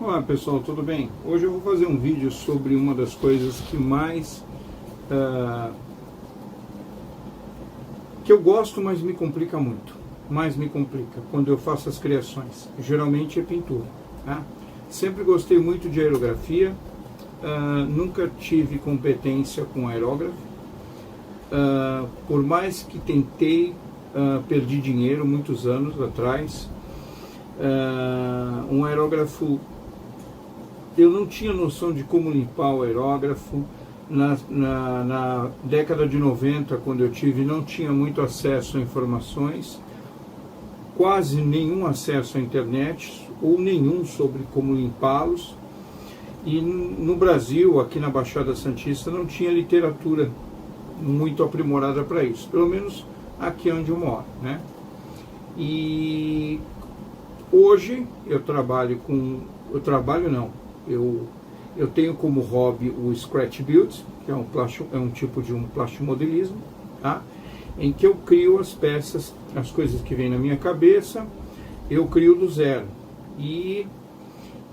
Olá pessoal, tudo bem? Hoje eu vou fazer um vídeo sobre uma das coisas que mais que eu gosto, mas me complica muito. Mais me complica quando eu faço as criações. Geralmente é pintura, tá? Sempre gostei muito de aerografia, nunca tive competência com aerógrafo. Por mais que tentei, perdi dinheiro muitos anos atrás. Um aerógrafo, eu não tinha noção de como limpar o aerógrafo. Na década de 90, quando eu tive, não tinha muito acesso a informações, quase nenhum acesso à internet, ou nenhum sobre como limpá-los. E no Brasil, aqui na Baixada Santista, não tinha literatura muito aprimorada para isso, pelo menos aqui onde eu moro, né? E hoje eu trabalho com... Eu tenho como hobby o Scratch Build, que é um tipo de um plastimodelismo, tá? Em que eu crio as peças, as coisas que vêm na minha cabeça, eu crio do zero. E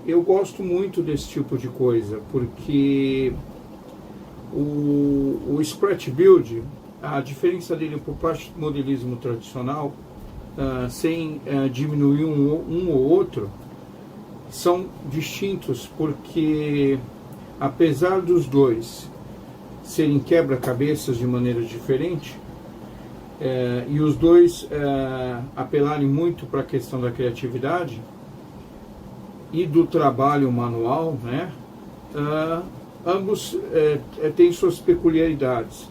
eu gosto muito desse tipo de coisa, porque o Scratch Build, a diferença dele para o plastimodelismo tradicional, sem diminuir um ou outro, são distintos, porque apesar dos dois serem quebra-cabeças de maneira diferente, e os dois apelarem muito para a questão da criatividade e do trabalho manual, né? Ambos têm suas peculiaridades.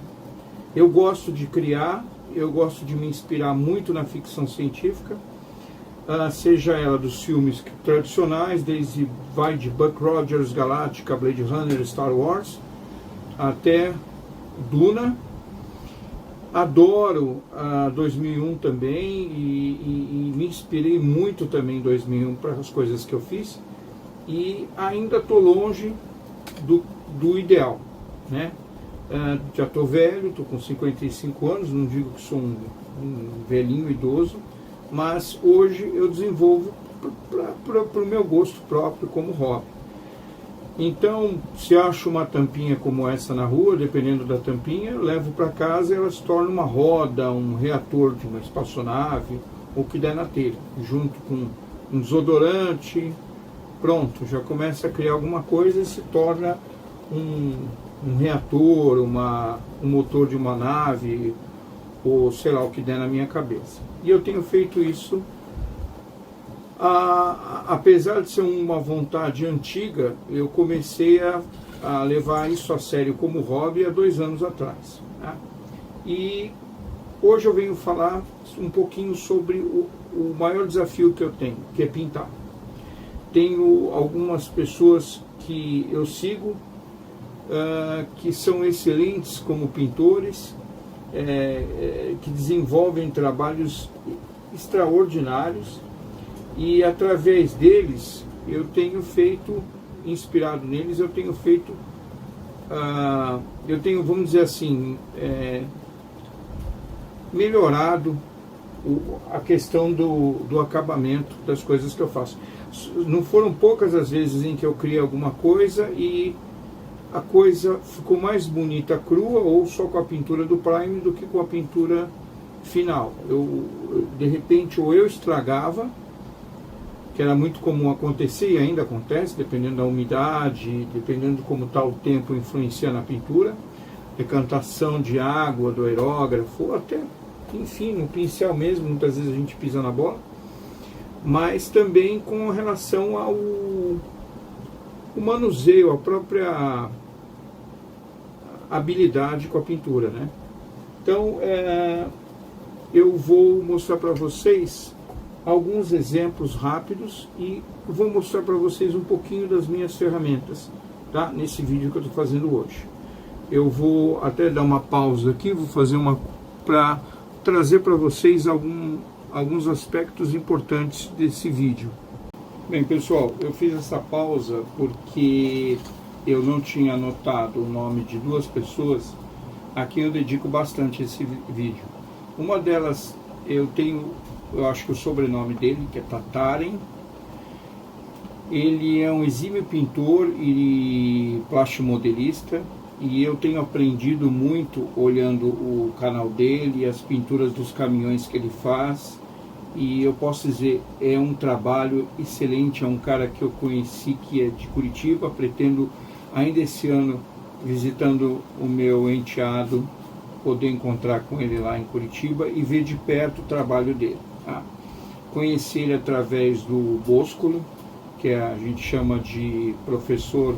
Eu gosto de criar, eu gosto de me inspirar muito na ficção científica, seja ela dos filmes tradicionais, desde vai de Buck Rogers, Galáctica, Blade Runner, Star Wars, até Duna. Adoro 2001 também, e me inspirei muito também em 2001 para as coisas que eu fiz, e ainda estou longe do ideal, né? Já estou velho, estou com 55 anos, não digo que sou um velhinho idoso, mas hoje eu desenvolvo para o meu gosto próprio como hobby. Então, se acho uma tampinha como essa na rua, dependendo da tampinha, eu levo para casa e ela se torna uma roda, um reator de uma espaçonave, ou o que der na telha, junto com um desodorante. Pronto, já começa a criar alguma coisa e se torna um reator, um motor de uma nave, ou sei lá o que der na minha cabeça. E eu tenho feito isso, apesar de ser uma vontade antiga, eu comecei a levar isso a sério como hobby há 2 anos atrás, né? E hoje eu venho falar um pouquinho sobre o maior desafio que eu tenho, que é pintar. Tenho algumas pessoas que eu sigo, que são excelentes como pintores, que desenvolvem trabalhos extraordinários, e através deles eu tenho feito, inspirado neles, eu tenho feito, vamos dizer assim, melhorado a questão do acabamento das coisas que eu faço. Não foram poucas as vezes em que eu criei alguma coisa e a coisa ficou mais bonita crua ou só com a pintura do prime do que com a pintura final. De repente, ou eu estragava, que era muito comum acontecer e ainda acontece, dependendo da umidade, dependendo de como está o tempo influencia na pintura, decantação de água do aerógrafo, ou até, enfim, no pincel mesmo, muitas vezes a gente pisa na bola, mas também com relação ao manuseio, a própria habilidade com a pintura, né? Então, eu vou mostrar para vocês alguns exemplos rápidos e vou mostrar para vocês um pouquinho das minhas ferramentas, tá? Nesse vídeo que eu estou fazendo hoje. Eu vou até dar uma pausa aqui, vou fazer para trazer para vocês alguns aspectos importantes desse vídeo. Bem, pessoal, eu fiz essa pausa porque eu não tinha anotado o nome de 2 pessoas a quem eu dedico bastante esse vídeo. Uma delas, eu acho que o sobrenome dele, que é Tataren, Ele é um exímio pintor e plastimodelista, e eu tenho aprendido muito olhando o canal dele, as pinturas dos caminhões que ele faz, e eu posso dizer, é um trabalho excelente. É um cara que eu conheci, que é de Curitiba. Pretendo ainda esse ano, visitando o meu enteado, poder encontrar com ele lá em Curitiba e ver de perto o trabalho dele, tá? Conheci ele através do Boscolo, que a gente chama de professor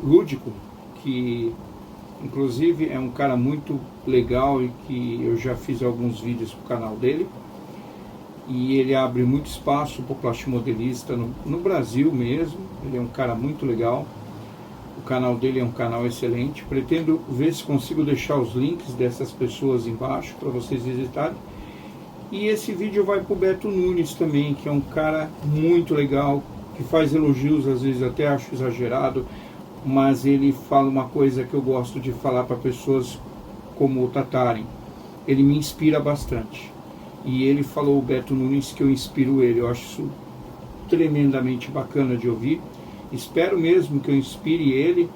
lúdico, que inclusive é um cara muito legal e que eu já fiz alguns vídeos para o canal dele. E ele abre muito espaço para o plastimodelista no Brasil mesmo. Ele é um cara muito legal. O canal dele é um canal excelente. Pretendo ver se consigo deixar os links dessas pessoas embaixo para vocês visitarem. E esse vídeo vai para o Beto Nunes também, que é um cara muito legal, que faz elogios, às vezes até acho exagerado, mas ele fala uma coisa que eu gosto de falar para pessoas como o Tatarem. Ele me inspira bastante. E ele falou, o Beto Nunes, que eu inspiro ele. Eu acho isso tremendamente bacana de ouvir. Espero mesmo que eu inspire ele,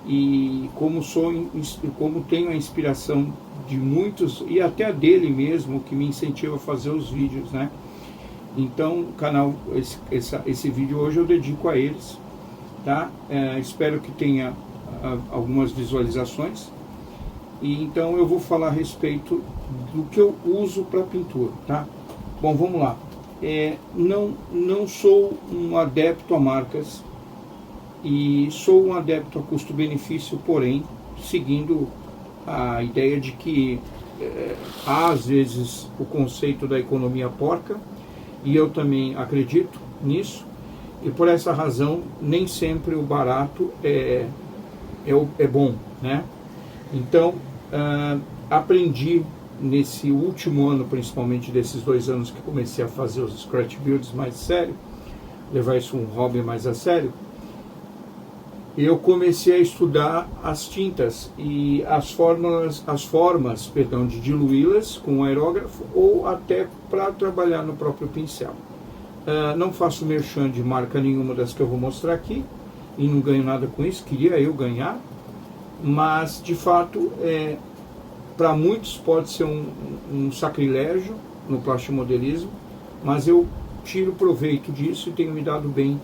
e como tenho a inspiração de muitos, e até dele mesmo, que me incentiva a fazer os vídeos, né? Então, o canal, esse vídeo hoje eu dedico a eles, tá? Espero que tenha algumas visualizações. E então eu vou falar a respeito do que eu uso para pintura, tá? Bom, vamos lá. Não sou um adepto a marcas, e sou um adepto a custo-benefício, porém seguindo a ideia de que há às vezes o conceito da economia porca, e eu também acredito nisso, e por essa razão nem sempre o barato é bom, né? Então aprendi nesse último ano, principalmente desses 2 anos que comecei a fazer os scratch builds mais sério, levar isso um hobby mais a sério. Eu comecei a estudar as tintas e as formas de diluí-las com o aerógrafo, ou até para trabalhar no próprio pincel. Não faço merchan de marca nenhuma das que eu vou mostrar aqui, e não ganho nada com isso. Queria eu ganhar, mas de fato para muitos pode ser um sacrilégio no plastimodelismo, mas eu tiro proveito disso e tenho me dado bem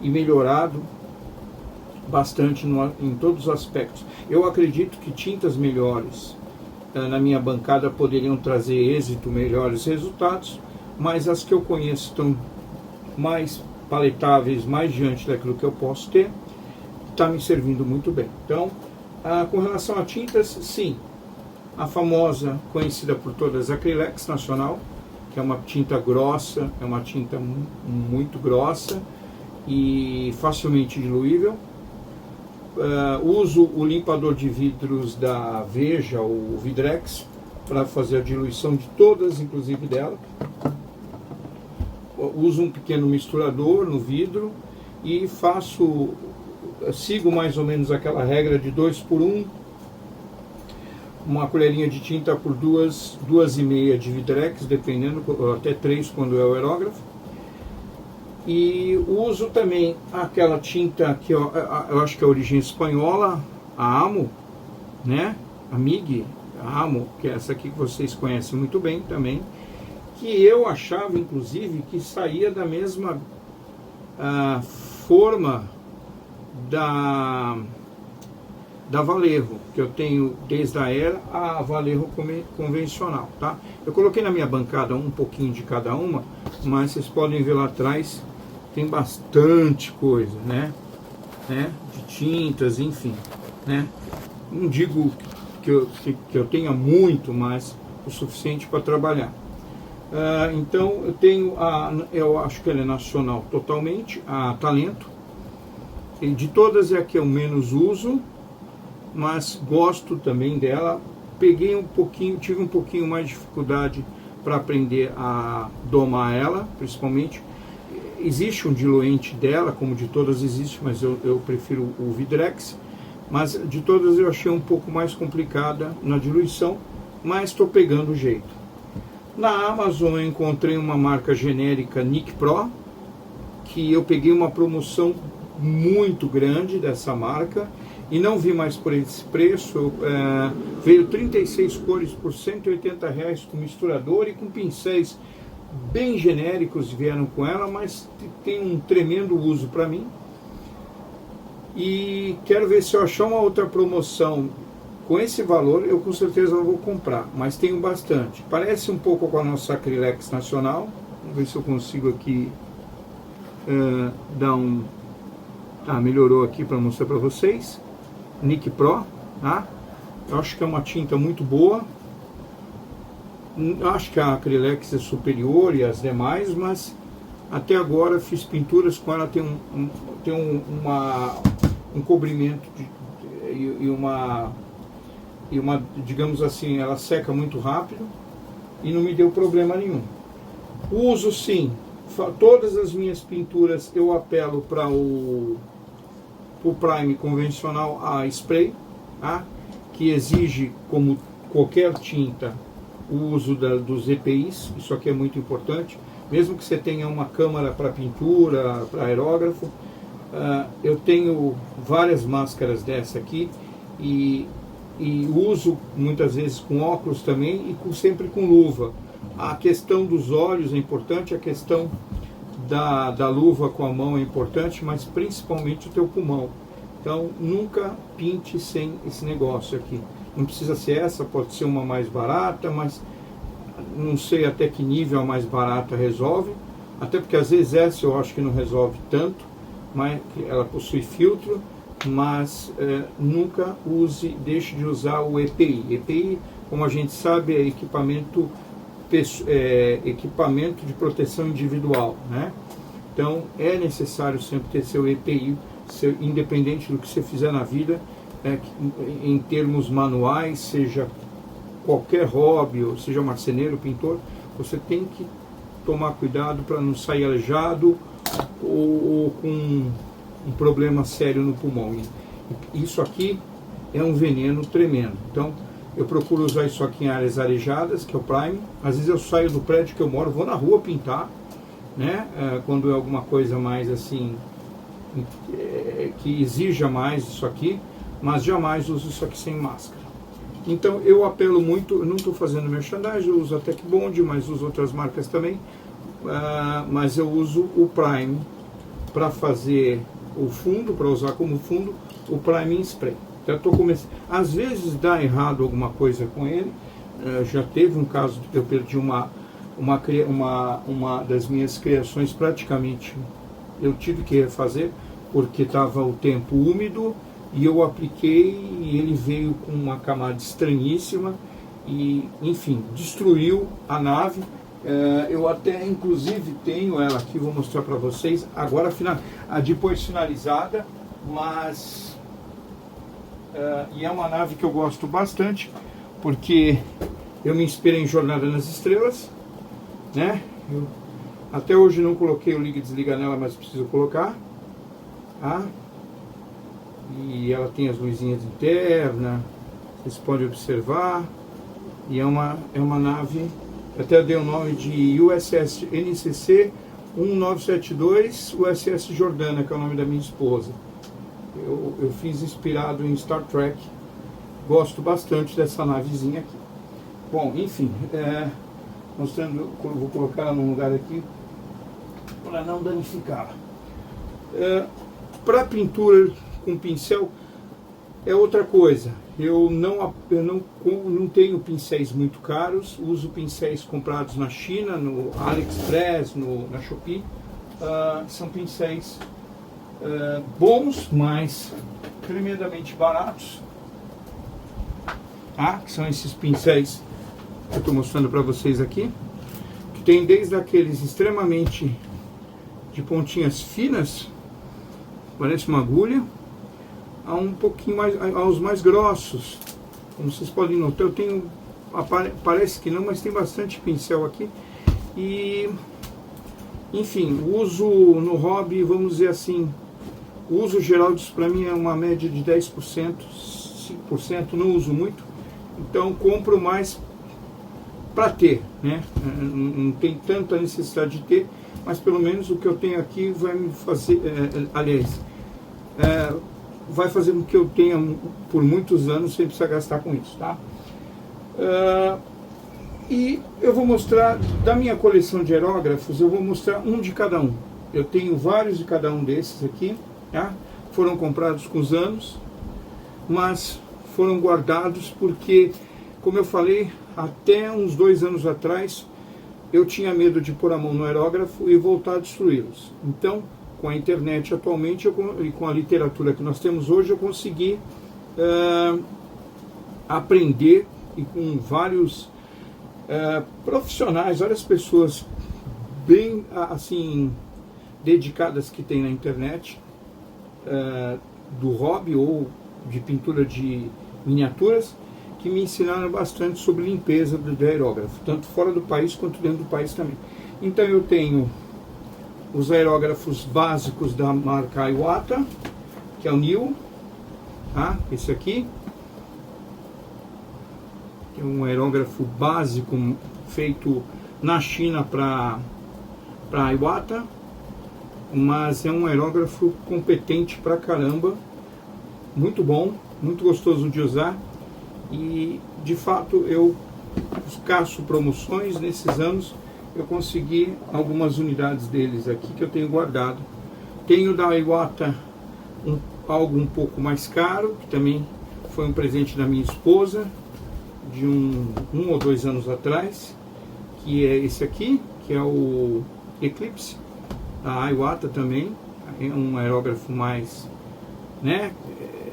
e melhorado bastante em todos os aspectos. Eu acredito que tintas melhores na minha bancada poderiam trazer êxito, melhores resultados, mas as que eu conheço estão mais paletáveis, mais diante daquilo que eu posso ter, está me servindo muito bem. Então, com relação a tintas, sim, a famosa, conhecida por todas, Acrylex Nacional, que é uma tinta grossa, é uma tinta muito grossa e facilmente diluível. Uso o limpador de vidros da Veja, o Vidrex, para fazer a diluição de todas, inclusive dela. Uso um pequeno misturador no vidro e sigo mais ou menos aquela regra de 2 por 1, uma colherinha de tinta por 2,5 de Vidrex, dependendo, até 3 quando é o aerógrafo. E uso também aquela tinta que eu acho que é a origem espanhola, a Amo, né? A MIG, a Amo, que é essa aqui que vocês conhecem muito bem também, que eu achava inclusive que saía da mesma forma da Vallejo, que eu tenho desde a era a Vallejo convencional, tá? Eu coloquei na minha bancada um pouquinho de cada uma, mas vocês podem ver lá atrás, tem bastante coisa, né? De tintas, enfim, né? Não digo que eu tenha muito, mas o suficiente para trabalhar. Então eu tenho eu acho que ela é nacional totalmente, a Talento. E de todas é a que eu menos uso, mas gosto também dela. Tive um pouquinho mais de dificuldade para aprender a domar ela, principalmente. Existe um diluente dela, como de todas existe, mas eu prefiro o Vidrex. Mas de todas eu achei um pouco mais complicada na diluição, mas estou pegando o jeito. Na Amazon eu encontrei uma marca genérica Nick Pro, que eu peguei uma promoção muito grande dessa marca e não vi mais por esse preço. Veio 36 cores por R$180 com misturador e com pincéis bem genéricos vieram com ela, mas tem um tremendo uso para mim. E quero ver se eu achar uma outra promoção com esse valor, eu com certeza vou comprar, mas tenho bastante. Parece um pouco com a nossa Acrylex Nacional. Vamos ver se eu consigo aqui dar um... melhorou aqui para mostrar para vocês. Nick Pro, tá? Eu acho que é uma tinta muito boa. Acho que a Acrylex é superior e as demais, mas até agora fiz pinturas com ela, tem um cobrimento e uma, digamos assim, ela seca muito rápido e não me deu problema nenhum. Uso sim, todas as minhas pinturas eu apelo para o prime convencional a spray, tá? Que exige, como qualquer tinta, o uso dos EPIs. Isso aqui é muito importante, mesmo que você tenha uma câmara para pintura, para aerógrafo. Eu tenho várias máscaras dessa aqui e uso muitas vezes com óculos também e sempre com luva. A questão dos olhos é importante, a questão da luva com a mão é importante, mas principalmente o teu pulmão. Então nunca pinte sem esse negócio aqui. Não precisa ser essa, pode ser uma mais barata, mas não sei até que nível a mais barata resolve. Até porque às vezes essa eu acho que não resolve tanto, mas ela possui filtro, mas nunca deixe de usar o EPI. EPI, como a gente sabe, é equipamento de proteção individual, né? Então é necessário sempre ter seu EPI, independente do que você fizer na vida, em termos manuais, seja qualquer hobby, ou seja marceneiro, pintor, você tem que tomar cuidado para não sair aleijado ou com um problema sério no pulmão. E isso aqui é um veneno tremendo. Então eu procuro usar isso aqui em áreas arejadas, que é o prime. Às vezes eu saio do prédio que eu moro, vou na rua pintar, né? Quando é alguma coisa mais assim, que exija mais isso aqui, mas jamais uso isso aqui sem máscara. Então eu apelo muito, eu não estou fazendo merchandising, eu uso a Tech Bond, mas uso outras marcas também, mas eu uso o Prime para fazer o fundo, para usar como fundo, o Prime em spray. Então, às vezes dá errado alguma coisa com ele, já teve um caso de que eu perdi uma das minhas criações praticamente, eu tive que refazer, porque estava o tempo úmido, e eu apliquei e ele veio com uma camada estranhíssima e, enfim, destruiu a nave. Eu até, inclusive, tenho ela aqui, vou mostrar para vocês, agora depois finalizada, mas... e é uma nave que eu gosto bastante, porque eu me inspirei em Jornada nas Estrelas, né? Até hoje não coloquei o liga e desliga nela, mas preciso colocar, tá? E ela tem as luzinhas internas, vocês podem observar, e é uma nave, até dei o nome de USS NCC 1972 USS Jordana, que é o nome da minha esposa. Eu fiz inspirado em Star Trek, gosto bastante dessa navezinha aqui. Bom, enfim, mostrando, vou colocar ela num lugar aqui, para não danificá-la. Para pintura com pincel é outra coisa. Eu não tenho pincéis muito caros, uso pincéis comprados na China, no AliExpress, na Shopee. São pincéis bons, mas tremendamente baratos, tá? Que são esses pincéis que eu estou mostrando para vocês aqui, que tem desde aqueles extremamente de pontinhas finas, parece uma agulha, a um pouquinho mais, aos mais grossos. Como vocês podem notar, eu tenho, parece que não, mas tem bastante pincel aqui. E, enfim, o uso no hobby, vamos dizer assim, o uso geral disso para mim é uma média de 10%, 5%, não uso muito. Então compro mais para ter, né? Não tem tanta necessidade de ter, mas pelo menos o que eu tenho aqui vai me fazer, vai fazer com que eu tenha por muitos anos sem precisar gastar com isso, tá? E eu vou mostrar, da minha coleção de aerógrafos, eu vou mostrar um de cada um. Eu tenho vários de cada um desses aqui, tá? Foram comprados com os anos, mas foram guardados porque, como eu falei, até uns 2 anos atrás, eu tinha medo de pôr a mão no aerógrafo e voltar a destruí-los. Então, com a internet atualmente e com a literatura que nós temos hoje, eu consegui aprender, e com vários profissionais, várias pessoas bem assim dedicadas que tem na internet, do hobby ou de pintura de miniaturas, que me ensinaram bastante sobre limpeza do aerógrafo, tanto fora do país quanto dentro do país também. Então eu tenho os aerógrafos básicos da marca Iwata, que é o New, tá? Esse aqui é um aerógrafo básico feito na China para Iwata, mas é um aerógrafo competente pra caramba, muito bom, muito gostoso de usar, e de fato eu caço promoções. Nesses anos eu consegui algumas unidades deles aqui que eu tenho guardado. Tenho da Iwata algo um pouco mais caro, que também foi um presente da minha esposa de um ou 2 anos atrás, que é esse aqui, que é o Eclipse, da Iwata também. É um aerógrafo mais, né?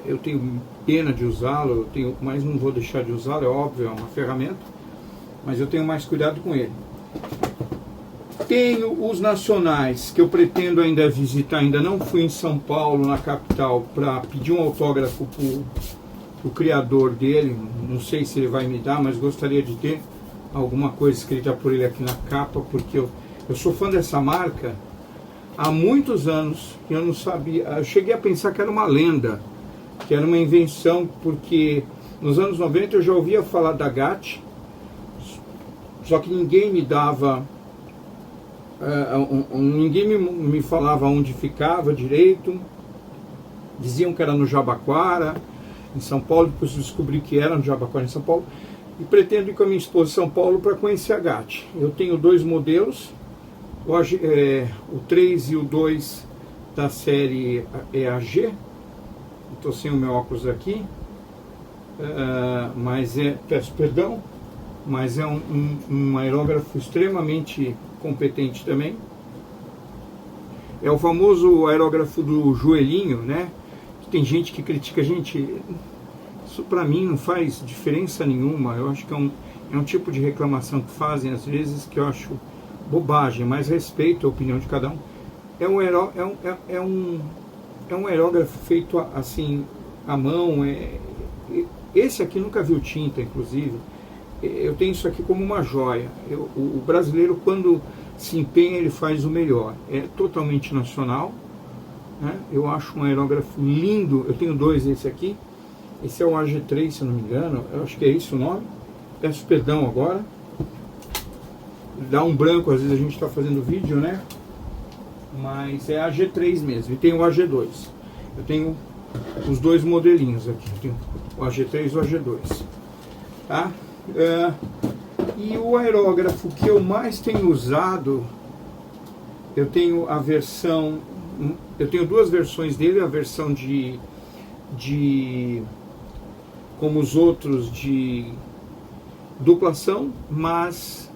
Eu tenho pena de usá-lo, mas não vou deixar de usá-lo, é óbvio, é uma ferramenta, mas eu tenho mais cuidado com ele. Tenho os nacionais, que eu pretendo ainda visitar, ainda não fui em São Paulo, na capital, para pedir um autógrafo para o criador dele. Não sei se ele vai me dar, mas gostaria de ter alguma coisa escrita por ele aqui na capa, porque eu sou fã dessa marca há muitos anos, e eu não sabia, eu cheguei a pensar que era uma lenda, que era uma invenção, porque nos anos 90 eu já ouvia falar da GAT, só que ninguém me dava, ninguém me falava onde ficava direito. Diziam que era no Jabaquara, em São Paulo, depois descobri que era no Jabaquara, em São Paulo, e pretendo ir com a minha esposa em São Paulo para conhecer a GAT. Eu tenho 2 modelos, o 3 e o 2 da série AG. Estou sem o meu óculos aqui, mas peço perdão, mas é um aerógrafo extremamente competente também. É o famoso aerógrafo do joelhinho, né? Que tem gente que critica. Gente, isso para mim não faz diferença nenhuma. Eu acho que é um tipo de reclamação que fazem às vezes que eu acho bobagem, mas respeito a opinião de cada um. É um aerógrafo feito assim à mão. Esse aqui nunca viu tinta, inclusive. Eu tenho isso aqui como uma joia. O brasileiro, quando se empenha, ele faz o melhor. É totalmente nacional, né? Eu acho um aerógrafo lindo. Eu tenho 2, esse aqui. Esse é o AG3, se eu não me engano. Eu acho que é esse o nome. Peço perdão agora. Dá um branco, às vezes a gente está fazendo vídeo, né? Mas é AG3 mesmo. E tem o AG2. Eu tenho os 2 modelinhos aqui. Eu tenho o AG3 e o AG2. Tá? E o aerógrafo que eu mais tenho usado, eu tenho a versão, eu tenho 2 versões dele, a versão de como os outros, de duplação, mas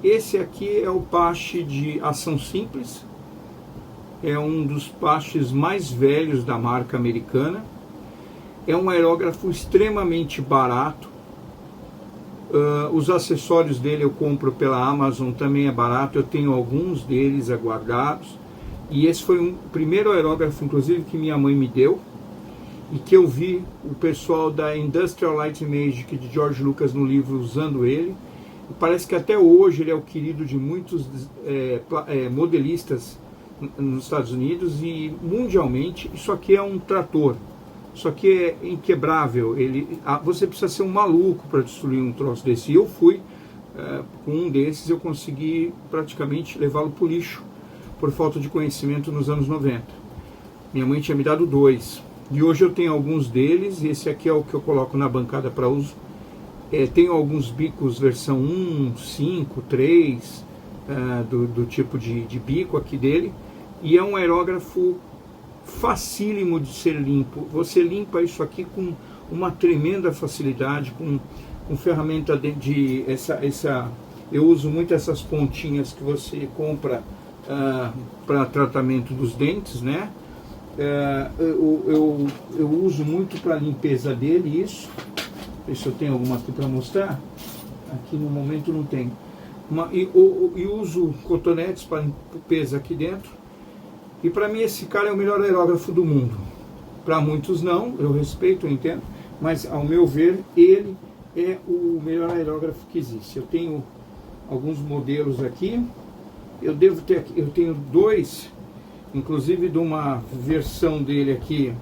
esse aqui é o paste de ação simples, é um dos pastes mais velhos da marca americana, é um aerógrafo extremamente barato. Os acessórios dele eu compro pela Amazon, também é barato, eu tenho alguns deles aguardados, e esse foi o primeiro aerógrafo, inclusive, que minha mãe me deu, e que eu vi o pessoal da Industrial Light and Magic de George Lucas no livro usando ele, e parece que até hoje ele é o querido de muitos modelistas nos Estados Unidos e mundialmente. Isso aqui é um trator. Isso aqui é inquebrável. Você precisa ser um maluco para destruir um troço desse. E eu fui com um desses eu consegui praticamente levá-lo para o lixo, por falta de conhecimento nos anos 90. Minha mãe tinha me dado 2, e hoje eu tenho alguns deles, e esse aqui é o que eu coloco na bancada para uso. Tenho alguns bicos versão 1, 5, 3, do tipo de bico aqui dele, e é um aerógrafo facílimo de ser limpo. Você limpa isso aqui com uma tremenda facilidade, com ferramenta de eu uso muito essas pontinhas que você compra para tratamento dos dentes, né? Eu uso muito para limpeza dele isso. Deixa eu tenho alguma aqui para mostrar. Aqui no momento não tem. E uso cotonetes para limpeza aqui dentro. E para mim esse cara é o melhor aerógrafo do mundo. Para muitos não, eu respeito, eu entendo, mas ao meu ver ele é o melhor aerógrafo que existe. Eu tenho alguns modelos aqui. Eu tenho 2, inclusive de uma versão dele aqui.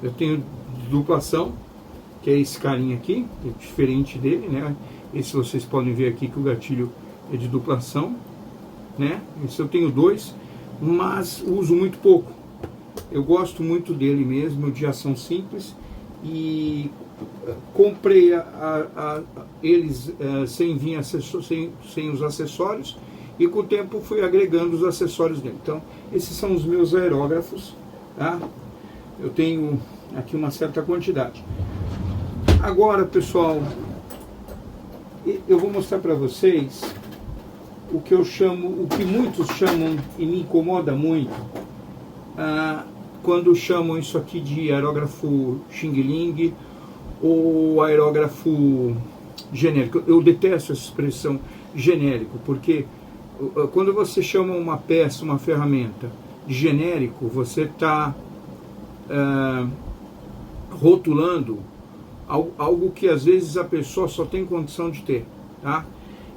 Eu tenho duplação, que é esse carinha aqui, que é diferente dele, né? Esse vocês podem ver aqui que o gatilho é de duplação, né? Esse eu tenho 2, mas uso muito pouco. Eu gosto muito dele mesmo, de ação simples, e comprei eles sem os acessórios, e com o tempo fui agregando os acessórios dele. Então esses são os meus aerógrafos, tá? Eu tenho aqui uma certa quantidade. Agora, pessoal, eu vou mostrar para vocês o que muitos chamam, e me incomoda muito, quando chamam isso aqui de aerógrafo Xing Ling ou aerógrafo genérico. Eu detesto essa expressão genérico, porque quando você chama uma peça, uma ferramenta de genérico, você está rotulando algo que às vezes a pessoa só tem condição de ter, tá?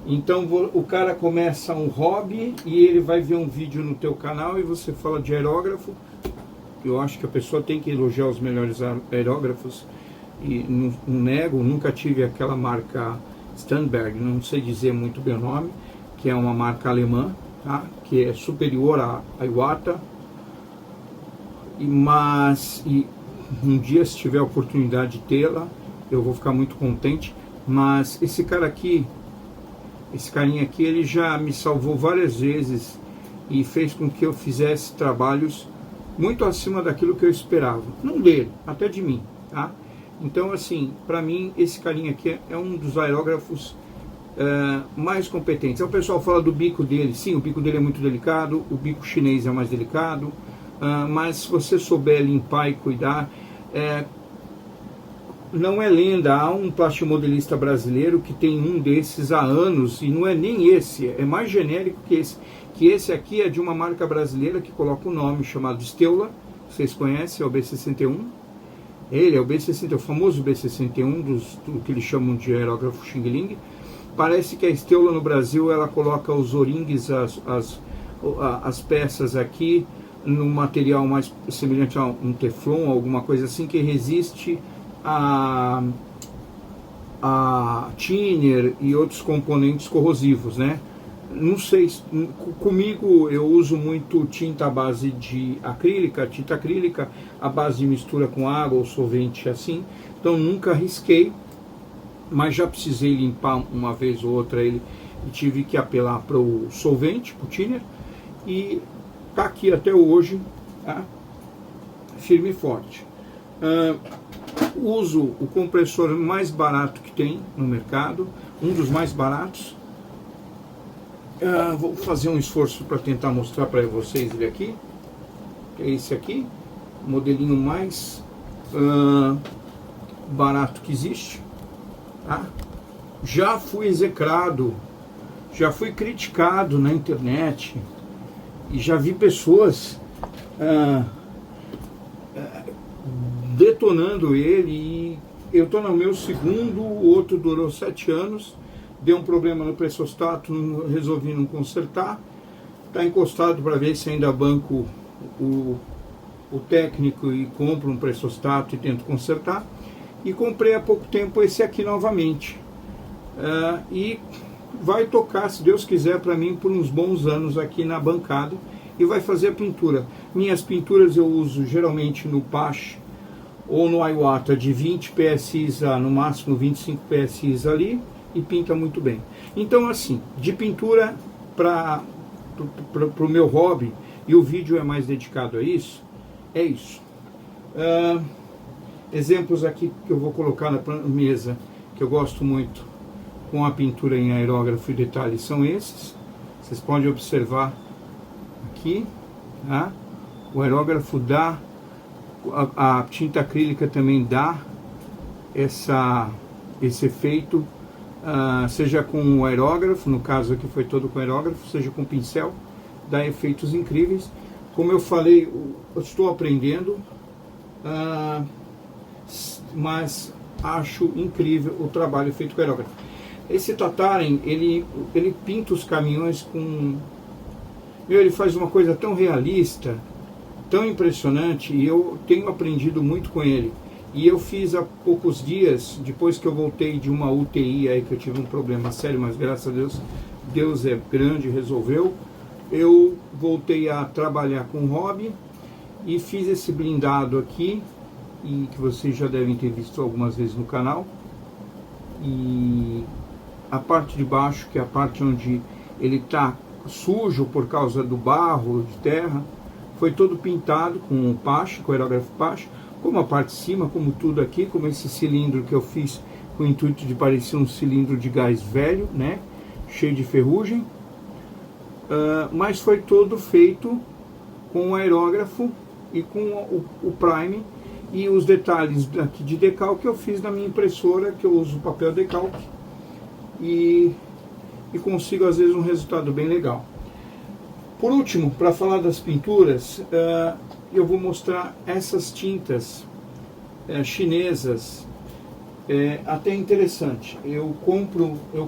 Então o cara começa um hobby e ele vai ver um vídeo no teu canal e você fala de aerógrafo. Eu acho que a pessoa tem que elogiar os melhores aerógrafos, e não nego, nunca tive aquela marca Sternberg, não sei dizer muito bem o nome, que é uma marca alemã, tá? Que é superior à Iwata, mas um dia, se tiver a oportunidade de tê-la, eu vou ficar muito contente. Mas esse carinha aqui, ele já me salvou várias vezes e fez com que eu fizesse trabalhos muito acima daquilo que eu esperava, não dele, até de mim, tá? Então, assim, para mim esse carinha aqui é um dos aerógrafos mais competentes. O pessoal fala do bico dele. Sim, o bico dele é muito delicado, o bico chinês é mais delicado, mas se você souber limpar e cuidar, não é lenda, há um plastimodelista brasileiro que tem um desses há anos, e não é nem esse, é mais genérico que esse aqui é de uma marca brasileira que coloca um nome chamado Steula, vocês conhecem, é o B61, ele é o B61, o famoso B61 do que eles chamam de aerógrafo Xing Ling. Parece que a Steula no Brasil, ela coloca os O-rings, as peças aqui, num material mais semelhante a um teflon, alguma coisa assim, que resiste a thinner e outros componentes corrosivos, né? Não sei, comigo eu uso muito tinta à base de tinta acrílica, à base de mistura com água ou solvente assim, então nunca arrisquei, mas já precisei limpar uma vez ou outra ele e tive que apelar para o solvente, para o thinner, e tá aqui até hoje, tá? Firme e forte. Uso o compressor mais barato que tem no mercado, um dos mais baratos. Vou fazer um esforço para tentar mostrar para vocês ele aqui, que é esse aqui, o modelinho mais barato que existe, tá? Já fui execrado, já fui criticado na internet, e já vi pessoas detonando ele, e eu estou no meu segundo, o outro durou 7 anos, deu um problema no pressostato, resolvi não consertar, está encostado para ver se ainda banco o técnico e compro um pressostato e tento consertar, e comprei há pouco tempo esse aqui novamente. e vai tocar, se Deus quiser, para mim por uns bons anos aqui na bancada, e vai fazer a pintura. Minhas pinturas eu uso geralmente no Pache ou no Iwata de 20 PSIs a no máximo 25 PSIs ali, e pinta muito bem. Então assim, de pintura para o meu hobby, e o vídeo é mais dedicado a isso, é isso. Exemplos aqui que eu vou colocar na mesa, que eu gosto muito com a pintura em aerógrafo e detalhes, são esses. Vocês podem observar aqui, tá? O aerógrafo dá, a tinta acrílica também dá esse efeito, seja com o aerógrafo, no caso aqui foi todo com aerógrafo, seja com pincel, dá efeitos incríveis. Como eu falei, eu estou aprendendo, mas acho incrível o trabalho feito com aerógrafo. Esse Tataren, ele pinta os caminhões com... ele faz uma coisa tão realista, tão impressionante, e eu tenho aprendido muito com ele. E eu fiz há poucos dias, depois que eu voltei de uma UTI aí, que eu tive um problema sério, mas graças a Deus, Deus é grande, resolveu. Eu voltei a trabalhar com hobby e fiz esse blindado aqui, e que vocês já devem ter visto algumas vezes no canal. E a parte de baixo, que é a parte onde ele está sujo por causa do barro, de terra, foi todo pintado com o Pache, com o aerógrafo Pache, como a parte de cima, como tudo aqui, como esse cilindro que eu fiz com o intuito de parecer um cilindro de gás velho, né, cheio de ferrugem, mas foi todo feito com o aerógrafo e com o prime, e os detalhes aqui de decalque eu fiz na minha impressora, que eu uso papel decalque, e consigo às vezes um resultado bem legal. Por último, para falar das pinturas, eu vou mostrar essas tintas chinesas, até interessante. Eu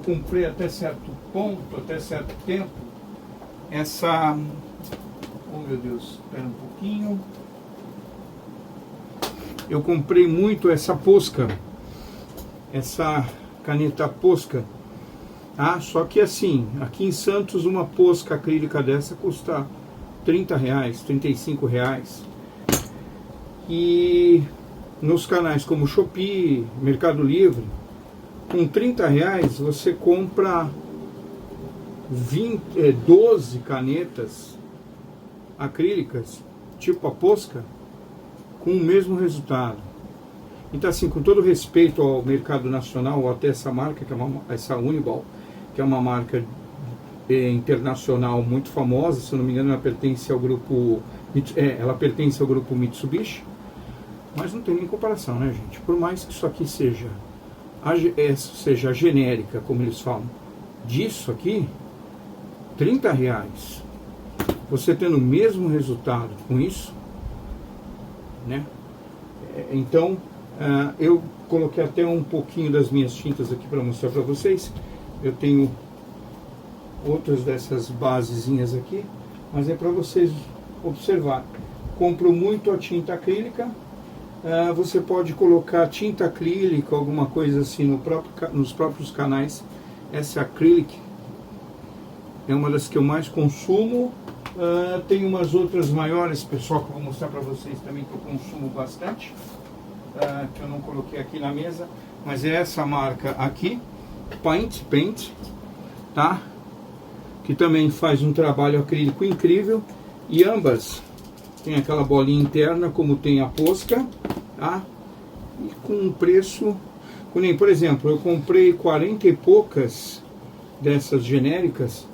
comprei até certo ponto, até certo tempo, essa... oh meu Deus, espera um pouquinho. Eu comprei muito essa Posca, essa caneta Posca. Só que assim, aqui em Santos uma Posca acrílica dessa custa R$30, R$35. E nos canais como Shopee, Mercado Livre, com R$30 você compra 12 canetas acrílicas, tipo a Posca, com o mesmo resultado. Então assim, com todo respeito ao mercado nacional, ou até essa marca, que é essa Uniball, que é uma marca internacional muito famosa, se eu não me engano ela pertence ao grupo Mitsubishi, mas não tem nem comparação, né, gente? Por mais que isso aqui seja a genérica, como eles falam, disso aqui, R$30, você tendo o mesmo resultado com isso, né? Então, eu coloquei até um pouquinho das minhas tintas aqui para mostrar para vocês. Eu tenho outras dessas basezinhas aqui, mas é para vocês observar. Compro muito a tinta acrílica. Você pode colocar tinta acrílica, alguma coisa assim nos próprios canais. Essa Acrylic é uma das que eu mais consumo. Tem umas outras maiores, pessoal, que eu vou mostrar para vocês também, que eu consumo bastante, que eu não coloquei aqui na mesa, mas é essa marca aqui, Paint, tá? Que também faz um trabalho acrílico incrível, e ambas tem aquela bolinha interna, como tem a Posca, tá? E com um preço, por exemplo, eu comprei 40 e poucas dessas genéricas,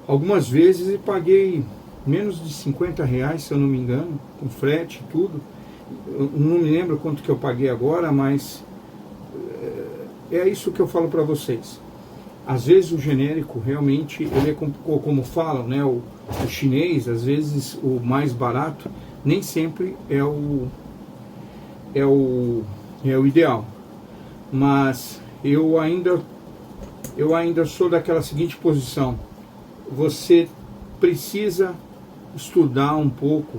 algumas vezes, e paguei menos de R$50, se eu não me engano, com frete e tudo. Eu não me lembro quanto que eu paguei agora, mas é isso que eu falo para vocês. Às vezes o genérico realmente, ele é como falam, né, o chinês, às vezes o mais barato nem sempre é o ideal. Mas eu ainda sou daquela seguinte posição: você precisa estudar um pouco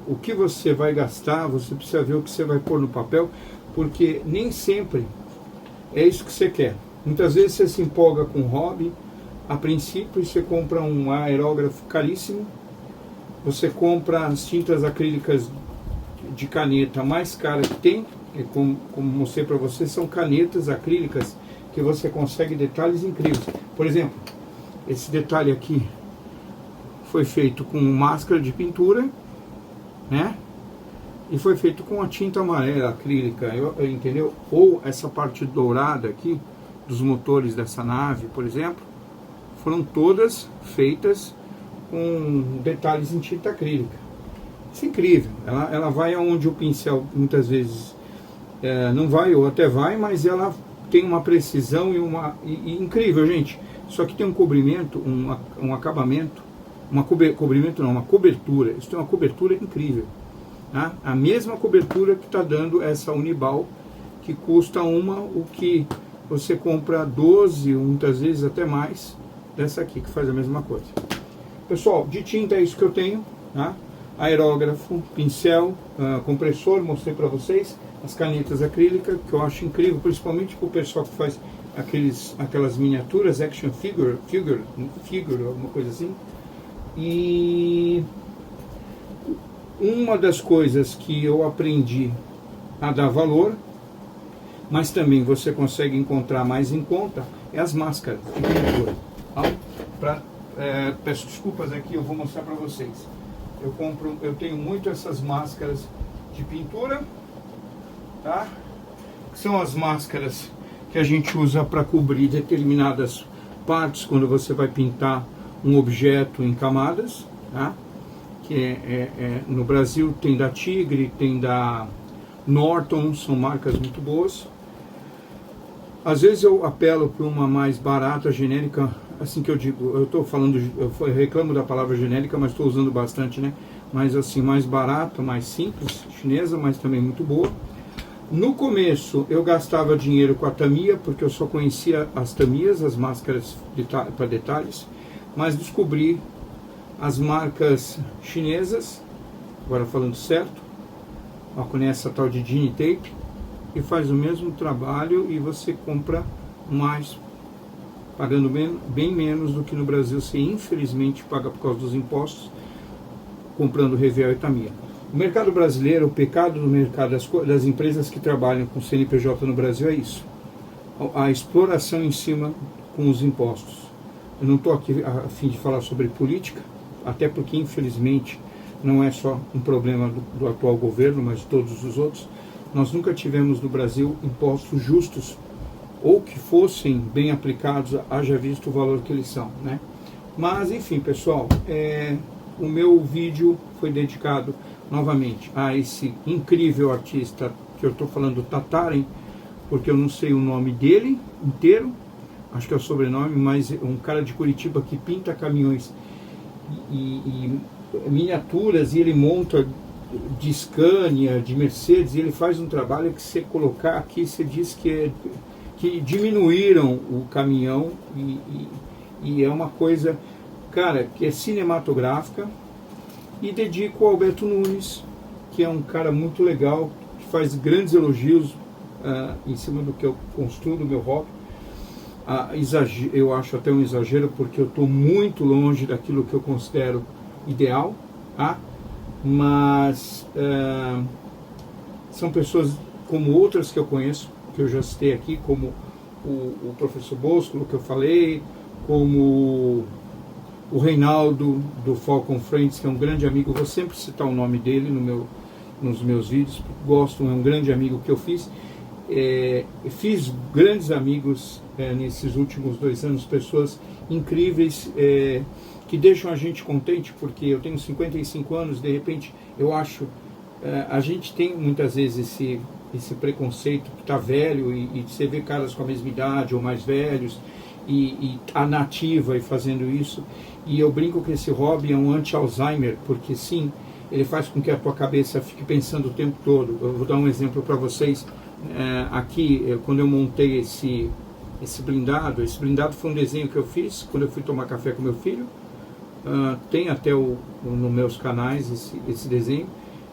o que você vai gastar, você precisa ver o que você vai pôr no papel, porque nem sempre é isso que você quer. Muitas vezes você se empolga com um hobby, a princípio, e você compra um aerógrafo caríssimo, você compra as tintas acrílicas de caneta mais cara que tem, e como mostrei para você, são canetas acrílicas que você consegue detalhes incríveis. Por exemplo, esse detalhe aqui foi feito com máscara de pintura, né? E foi feito com a tinta amarela acrílica, entendeu? Ou essa parte dourada aqui dos motores dessa nave, por exemplo, foram todas feitas com detalhes em tinta acrílica. Isso é incrível. Ela vai aonde o pincel muitas vezes não vai, ou até vai, mas ela tem uma precisão e incrível, gente. Só que tem um cobrimento, um acabamento, uma cobertura. Isso tem uma cobertura incrível. Tá? A mesma cobertura que está dando essa Uniball, que custa o que você compra 12, muitas vezes até mais, dessa aqui, que faz a mesma coisa. Pessoal, de tinta é isso que eu tenho, tá? Aerógrafo, pincel, compressor, mostrei para vocês, as canetas acrílicas, que eu acho incrível, principalmente para o pessoal que faz aquelas miniaturas, action figure, alguma coisa assim. E uma das coisas que eu aprendi a dar valor, mas também você consegue encontrar mais em conta, é as máscaras de pintura. Peço desculpas aqui, eu vou mostrar para vocês. Eu tenho muito essas máscaras de pintura, tá? Que são as máscaras que a gente usa para cobrir determinadas partes quando você vai pintar um objeto em camadas, tá? Que no Brasil tem da Tigre, tem da Norton, são marcas muito boas. Às vezes eu apelo para uma mais barata, genérica, assim que eu digo, eu reclamo da palavra genérica, mas estou usando bastante, né? Mas assim, mais barata, mais simples, chinesa, mas também muito boa. No começo eu gastava dinheiro com a Tamiya, porque eu só conhecia as Tamiyas, as máscaras para detalhes, mas descobri as marcas chinesas, agora falando certo, conhece a tal de Genie Tape, e faz o mesmo trabalho e você compra mais, pagando bem menos do que no Brasil você infelizmente paga por causa dos impostos, comprando Revel e Tamiya. O mercado brasileiro, o pecado do mercado das empresas que trabalham com CNPJ no Brasil é isso, a exploração em cima com os impostos. Eu não estou aqui a fim de falar sobre política, até porque infelizmente não é só um problema do atual governo, mas de todos os outros. Nós nunca tivemos no Brasil impostos justos, ou que fossem bem aplicados, haja visto o valor que eles são, né? Mas enfim, pessoal, o meu vídeo foi dedicado novamente a esse incrível artista que eu estou falando, Tatarin, porque eu não sei o nome dele inteiro, acho que é o sobrenome, mas um cara de Curitiba que pinta caminhões e miniaturas, e ele monta de Scania, de Mercedes, e ele faz um trabalho que você colocar aqui, você diz que diminuíram o caminhão, e é uma coisa, cara, que é cinematográfica. E dedico ao Alberto Nunes, que é um cara muito legal, que faz grandes elogios em cima do que eu construo, do meu hobby. Eu acho até um exagero, porque eu estou muito longe daquilo que eu considero ideal, tá? Mas são pessoas como outras que eu conheço, que eu já citei aqui, como o professor Bosco, que eu falei, como o Reinaldo do Falcon Friends, que é um grande amigo. Eu vou sempre citar o nome dele nos meus vídeos, gosto, é um grande amigo que eu fiz. Fiz grandes amigos nesses últimos 2 anos, pessoas incríveis, que deixam a gente contente, porque eu tenho 55 anos, de repente eu acho, a gente tem muitas vezes esse preconceito que está velho, e você vê caras com a mesma idade ou mais velhos, e a nativa e fazendo isso, e eu brinco que esse hobby é um anti-Alzheimer, porque sim, ele faz com que a tua cabeça fique pensando o tempo todo. Eu vou dar um exemplo para vocês. Aqui, quando eu montei esse blindado foi um desenho que eu fiz quando eu fui tomar café com meu filho. Tem até nos meus canais esse desenho,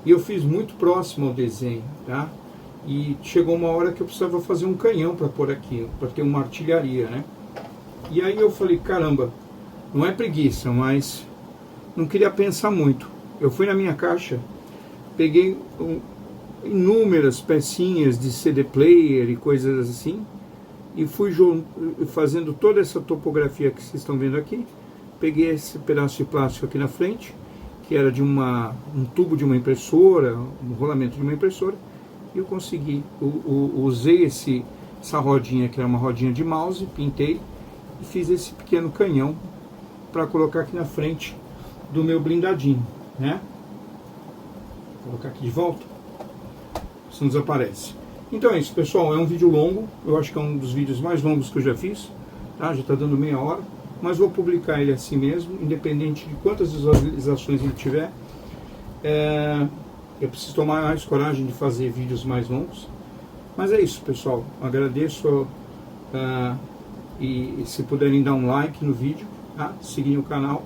e eu fiz muito próximo ao desenho, tá? E chegou uma hora que eu precisava fazer um canhão para pôr aqui, para ter uma artilharia, né? E aí eu falei, caramba, não é preguiça, mas não queria pensar muito. Eu fui na minha caixa, peguei inúmeras pecinhas de CD player e coisas assim, e fui fazendo toda essa topografia que vocês estão vendo aqui. Peguei esse pedaço de plástico aqui na frente, que era de um tubo de uma impressora, um rolamento de uma impressora, e eu consegui, usei essa rodinha, que era uma rodinha de mouse, pintei e fiz esse pequeno canhão para colocar aqui na frente do meu blindadinho, né? Vou colocar aqui de volta, se não desaparece. Então é isso, pessoal, é um vídeo longo, eu acho que é um dos vídeos mais longos que eu já fiz, tá? Já está dando meia hora, mas vou publicar ele assim mesmo, independente de quantas visualizações ele tiver. Eu preciso tomar mais coragem de fazer vídeos mais longos. Mas é isso, pessoal. Agradeço e se puderem dar um like no vídeo, tá? Seguir o canal.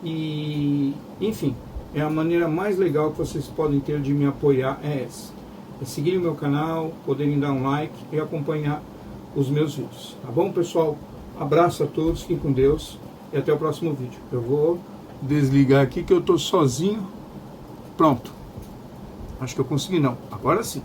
E, enfim, é a maneira mais legal que vocês podem ter de me apoiar é essa. É seguir o meu canal, poderem dar um like e acompanhar os meus vídeos. Tá bom, pessoal? Abraço a todos, fiquem com Deus e até o próximo vídeo. Eu vou desligar aqui que eu estou sozinho. Pronto. Acho que eu consegui não. Agora sim.